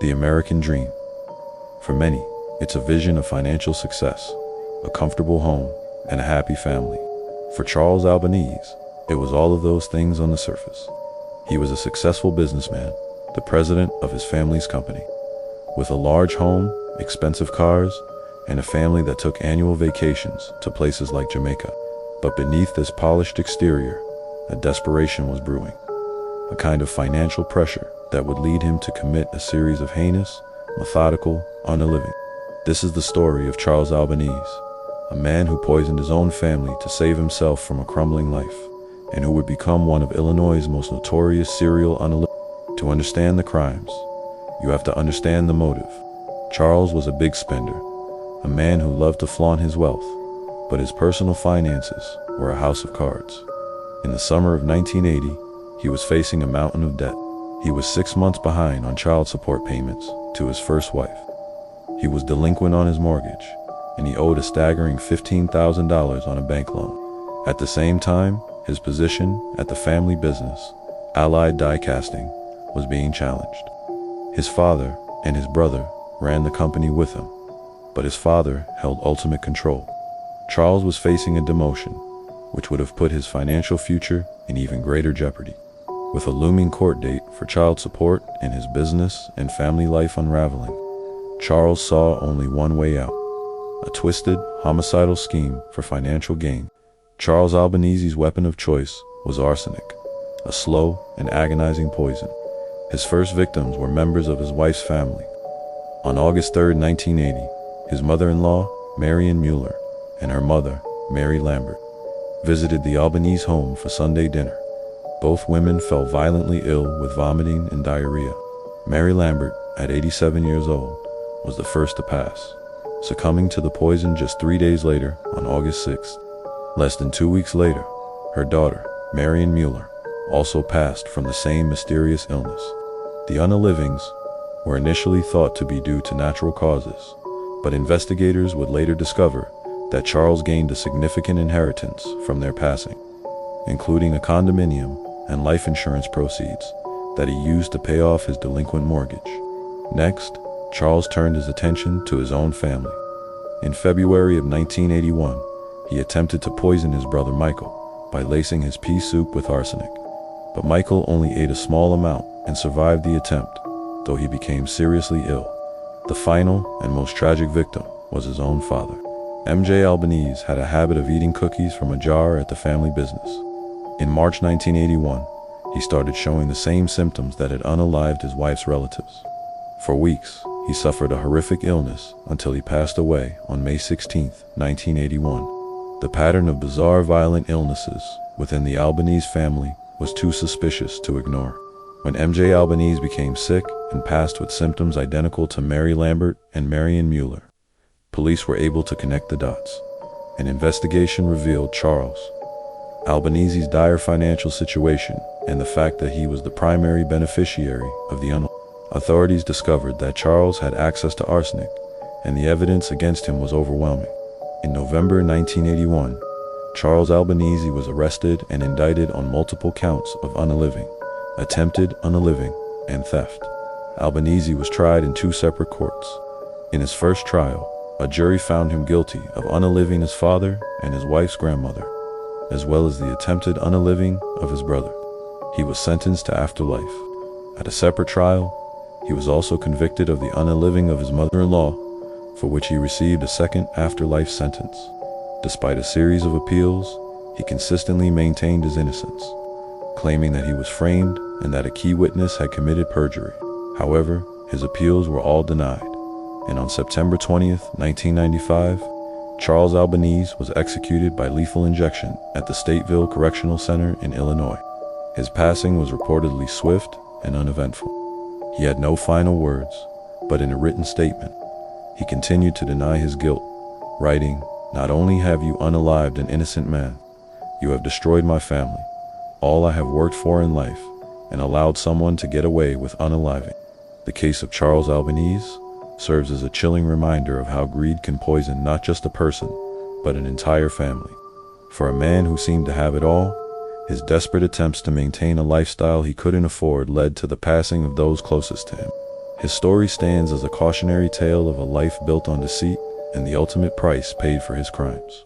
The American dream. For many, it's a vision of financial success, a comfortable home, and a happy family. For Charles Albanese, it was all of those things on the surface. He was a successful businessman, the president of his family's company, with a large home, expensive cars, and a family that took annual vacations to places like Jamaica. But beneath this polished exterior, a desperation was brewing, a kind of financial pressure that would lead him to commit a series of heinous, methodical, unliving. This is the story of Charles Albanese, a man who poisoned his own family to save himself from a crumbling life, and who would become one of Illinois' most notorious serial unliving. To understand the crimes, you have to understand the motive. Charles was a big spender, a man who loved to flaunt his wealth, but his personal finances were a house of cards. In the summer of 1980, he was facing a mountain of debt. He was 6 months behind on child support payments to his first wife. He was delinquent on his mortgage, and he owed a staggering $15,000 on a bank loan. At the same time, his position at the family business, Allied Die Casting, was being challenged. His father and his brother ran the company with him, but his father held ultimate control. Charles was facing a demotion, which would have put his financial future in even greater jeopardy. With a looming court date for child support and his business and family life unraveling, Charles saw only one way out: a twisted, homicidal scheme for financial gain. Charles Albanese's weapon of choice was arsenic, a slow and agonizing poison. His first victims were members of his wife's family. On August 3, 1980, his mother-in-law, Marion Mueller, and her mother, Mary Lambert, visited the Albanese home for Sunday dinner. Both women fell violently ill with vomiting and diarrhea. Mary Lambert, at 87 years old, was the first to pass, succumbing to the poison just 3 days later on August 6th. Less than 2 weeks later, her daughter, Marion Mueller, also passed from the same mysterious illness. The unalivings were initially thought to be due to natural causes, but investigators would later discover that Charles gained a significant inheritance from their passing, including a condominium and life insurance proceeds that he used to pay off his delinquent mortgage. Next, Charles turned his attention to his own family. In February of 1981, he attempted to poison his brother Michael by lacing his pea soup with arsenic. But Michael only ate a small amount and survived the attempt, though he became seriously ill. The final and most tragic victim was his own father. M.J. Albanese had a habit of eating cookies from a jar at the family business. In March 1981, he started showing the same symptoms that had unalived his wife's relatives. For weeks, he suffered a horrific illness until he passed away on May 16, 1981. The pattern of bizarre violent illnesses within the Albanese family was too suspicious to ignore. When M.J. Albanese became sick and passed with symptoms identical to Mary Lambert and Marion Mueller, police were able to connect the dots. An investigation revealed Charles Albanese's dire financial situation and the fact that he was the primary beneficiary of the Authorities discovered that Charles had access to arsenic, and the evidence against him was overwhelming. In November 1981, Charles Albanese was arrested and indicted on multiple counts of unaliving, attempted unaliving, and theft. Albanese was tried in 2 separate courts. In his first trial, a jury found him guilty of unaliving his father and his wife's grandmother, as well as the attempted unaliving of his brother. He was sentenced to afterlife. At a separate trial, he was also convicted of the unaliving of his mother-in-law, for which he received a second afterlife sentence. Despite a series of appeals, he consistently maintained his innocence, claiming that he was framed and that a key witness had committed perjury. However, his appeals were all denied, and on September 20, 1995, Charles Albanese was executed by lethal injection at the Stateville Correctional Center in Illinois. His passing was reportedly swift and uneventful. He had no final words, but in a written statement, he continued to deny his guilt, writing, "Not only have you unalived an innocent man, you have destroyed my family, all I have worked for in life, and allowed someone to get away with unaliving." The case of Charles Albanese serves as a chilling reminder of how greed can poison not just a person, but an entire family. For a man who seemed to have it all, his desperate attempts to maintain a lifestyle he couldn't afford led to the passing of those closest to him. His story stands as a cautionary tale of a life built on deceit and the ultimate price paid for his crimes.